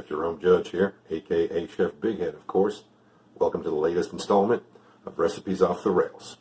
Chef Jerome Judge here, aka Chef Big Head, of course. Welcome to the latest installment of Recipes Off the Rails.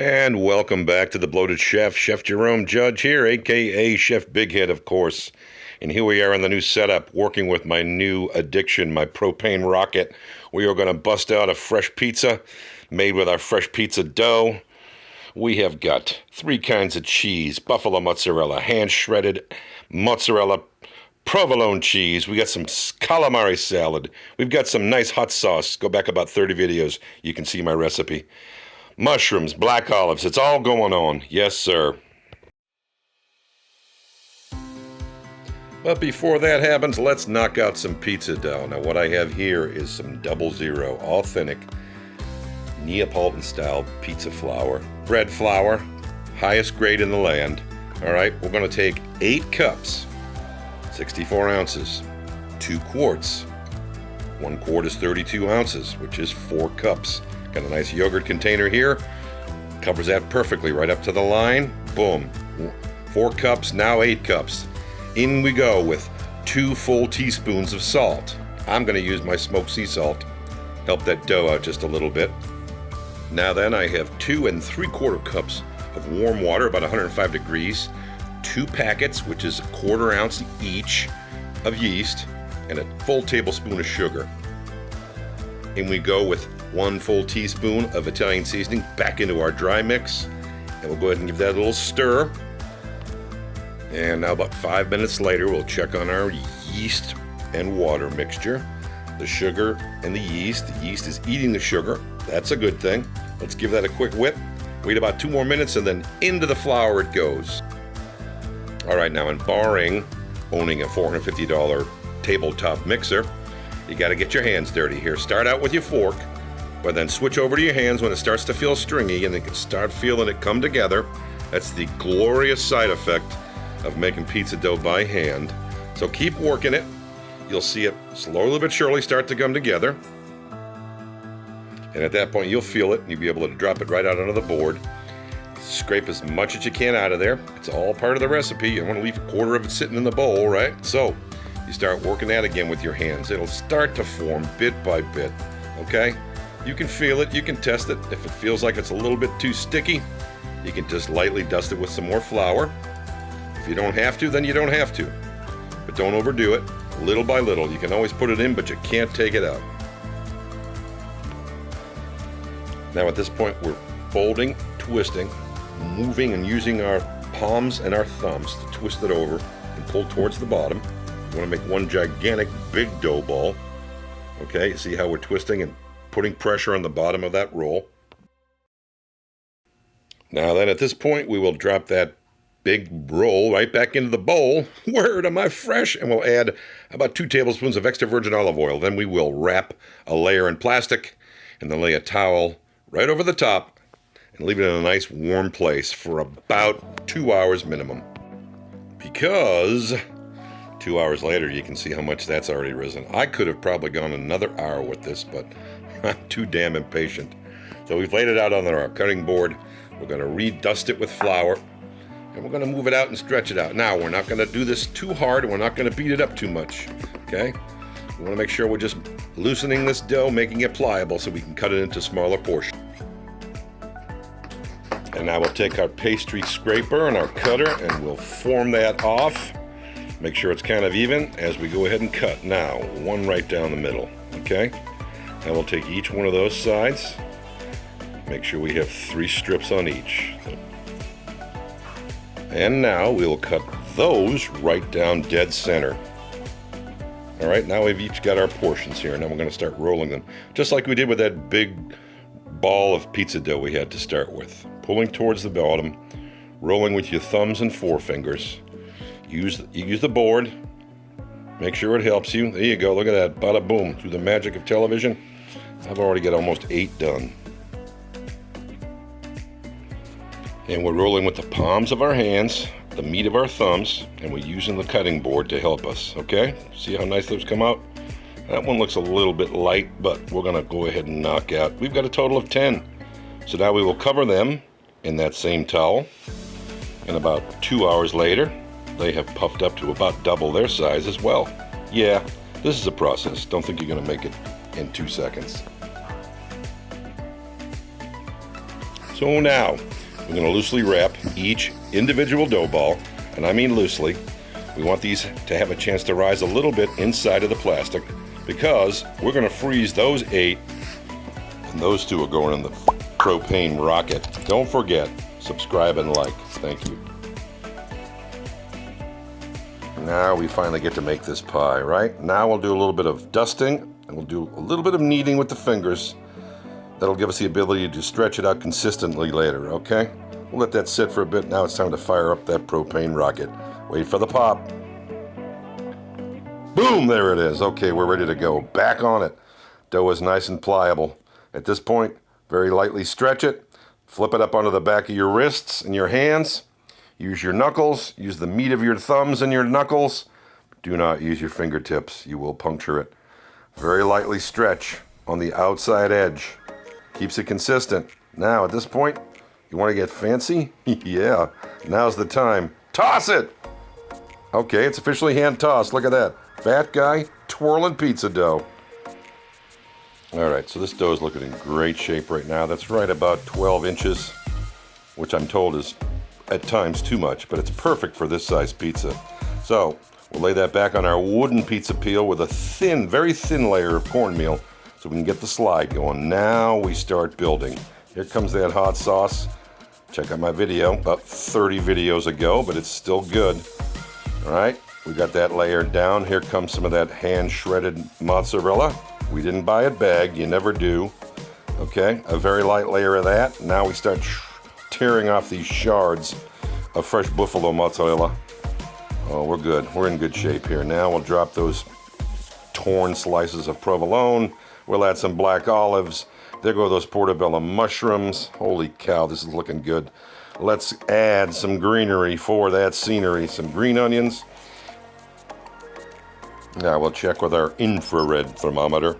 And welcome back to the Bloated Chef. Chef Jerome Judge here, aka Chef Big Head, of course. And here we are in the new setup, working with my new addiction, my propane rocket. We are going to bust out a fresh pizza made with our fresh pizza dough. We have got 3 kinds of cheese: buffalo mozzarella, hand-shredded mozzarella, provolone cheese. We got some calamari salad. We've got some nice hot sauce. Go back about 30 videos. You can see my recipe. Mushrooms, black olives, it's all going on. Yes, sir. But before that happens, let's knock out some pizza dough. Now, what I have here is some 00 authentic Neapolitan-style pizza flour. Bread flour, highest grade in the land. All right, we're going to take 8 cups, 64 ounces, 2 quarts. 1 quart is 32 ounces, which is 4 cups. Got a nice yogurt container here. Covers that perfectly right up to the line. Boom. 4 cups, now 8 cups. In we go with 2 full teaspoons of salt. I'm going to use my smoked sea salt. Help that dough out just a little bit. Now then, I have 2 3/4 cups of warm water, about 105 degrees. 2 packets, which is 1/4 ounce each, of yeast, and a full tablespoon of sugar. In we go with 1 full teaspoon of Italian seasoning back into our dry mix, and we'll go ahead and give that a little stir. And now about 5 minutes later, we'll check on our yeast and water mixture. The sugar and the yeast. The yeast is eating the sugar. That's a good thing. Let's give that a quick whip. Wait about 2 more minutes, and then into the flour it goes. All right, now, and barring owning a $450 tabletop mixer, you got to get your hands dirty here. Start out with your fork, but then switch over to your hands when it starts to feel stringy, and then you can start feeling it come together. That's the glorious side effect of making pizza dough by hand. So keep working it. You'll see it slowly but surely start to come together. And at that point, you'll feel it, and you'll be able to drop it right out onto the board. Scrape as much as you can out of there. It's all part of the recipe. You don't want to leave a quarter of it sitting in the bowl, right? So you start working that again with your hands. It'll start to form bit by bit, okay? You can feel it, you can test it. If it feels like it's a little bit too sticky, you can just lightly dust it with some more flour. If you don't have to, then you don't have to. But don't overdo it, little by little. You can always put it in, but you can't take it out. Now at this point, we're folding, twisting, moving, and using our palms and our thumbs to twist it over and pull towards the bottom. You want to make one gigantic big dough ball. Okay, see how we're twisting and putting pressure on the bottom of that roll. Now then, at this point, we will drop that big roll right back into the bowl. Word, am I fresh? And we'll add about 2 tablespoons of extra virgin olive oil. Then we will wrap a layer in plastic and then lay a towel right over the top and leave it in a nice warm place for about 2 hours minimum. Because 2 hours later, you can see how much that's already risen. I could have probably gone another hour with this, but I'm too damn impatient. So we've laid it out on our cutting board. We're going to redust it with flour, and we're going to move it out and stretch it out. Now, we're not going to do this too hard, and we're not going to beat it up too much, okay? We want to make sure we're just loosening this dough, making it pliable so we can cut it into smaller portions. And now we'll take our pastry scraper and our cutter, and we'll form that off. Make sure it's kind of even as we go ahead and cut. Now, one right down the middle, okay? Now we'll take each one of those sides. Make sure we have 3 strips on each. And now we will cut those right down dead center. All right, now we've each got our portions here. Now we're going to start rolling them, just like we did with that big ball of pizza dough we had to start with. Pulling towards the bottom, rolling with your thumbs and forefingers. Use the board. Make sure it helps you. There you go. Look at that. Bada boom. Through the magic of television, I've already got almost 8 done. And we're rolling with the palms of our hands, the meat of our thumbs, and we're using the cutting board to help us, okay? See how nice those come out? That one looks a little bit light, but we're gonna go ahead and knock out. We've got a total of 10. So now we will cover them in that same towel. And about 2 hours later, they have puffed up to about double their size as well. Yeah, this is a process. Don't think you're gonna make it in 2 seconds. So now, we're going to loosely wrap each individual dough ball, and I mean loosely. We want these to have a chance to rise a little bit inside of the plastic because we're going to freeze those 8, and those 2 are going in the propane rocket. Don't forget, subscribe and like. Thank you. Now we finally get to make this pie, right? Now we'll do a little bit of dusting, and we'll do a little bit of kneading with the fingers. That'll give us the ability to stretch it out consistently later, okay? We'll let that sit for a bit. Now it's time to fire up that propane rocket. Wait for the pop. Boom, there it is. Okay, we're ready to go. Back on it. Dough is nice and pliable. At this point, very lightly stretch it. Flip it up onto the back of your wrists and your hands. Use your knuckles. Use the meat of your thumbs and your knuckles. Do not use your fingertips. You will puncture it. Very lightly stretch on the outside edge. Keeps it consistent. Now, at this point, you want to get fancy? Yeah, now's the time. Toss it! Okay, it's officially hand tossed. Look at that. Fat guy twirling pizza dough. All right, so this dough is looking in great shape right now. That's right about 12 inches, which I'm told is at times too much, but it's perfect for this size pizza. So, we'll lay that back on our wooden pizza peel with a thin, very thin layer of cornmeal, so we can get the slide going. Now we start building. Here comes that hot sauce. Check out my video about 30 videos ago, but it's still good. All right, we got that layer down. Here comes some of that hand shredded mozzarella. We didn't buy it bagged, you never do. Okay, a very light layer of that. Now we start tearing off these shards of fresh buffalo mozzarella. Oh, we're good. We're in good shape here. Now we'll drop those torn slices of provolone. We'll add some black olives. There go those portobello mushrooms. Holy cow, this is looking good. Let's add some greenery for that scenery. Some green onions. Now we'll check with our infrared thermometer.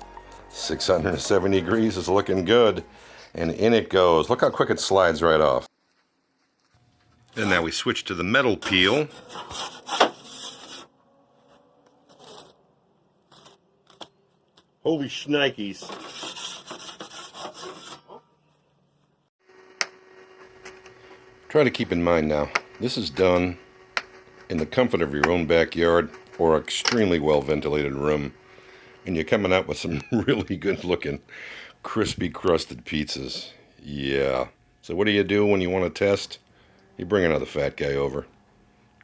670 degrees is looking good. And in it goes. Look how quick it slides right off. And now we switch to the metal peel. Holy shnikes. Try to keep in mind now, this is done in the comfort of your own backyard or an extremely well ventilated room. And you're coming out with some really good looking crispy crusted pizzas. Yeah. So what do you do when you want to test? You bring another fat guy over.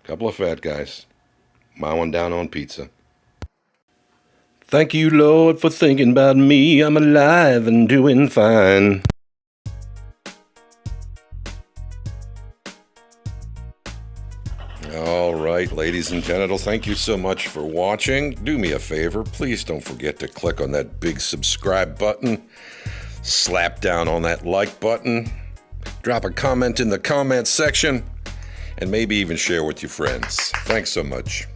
A couple of fat guys. Mowing down on pizza. Thank you, Lord, for thinking about me. I'm alive and doing fine. All right, ladies and genitals, thank you so much for watching. Do me a favor, please don't forget to click on that big subscribe button. Slap down on that like button. Drop a comment in the comment section. And maybe even share with your friends. Thanks so much.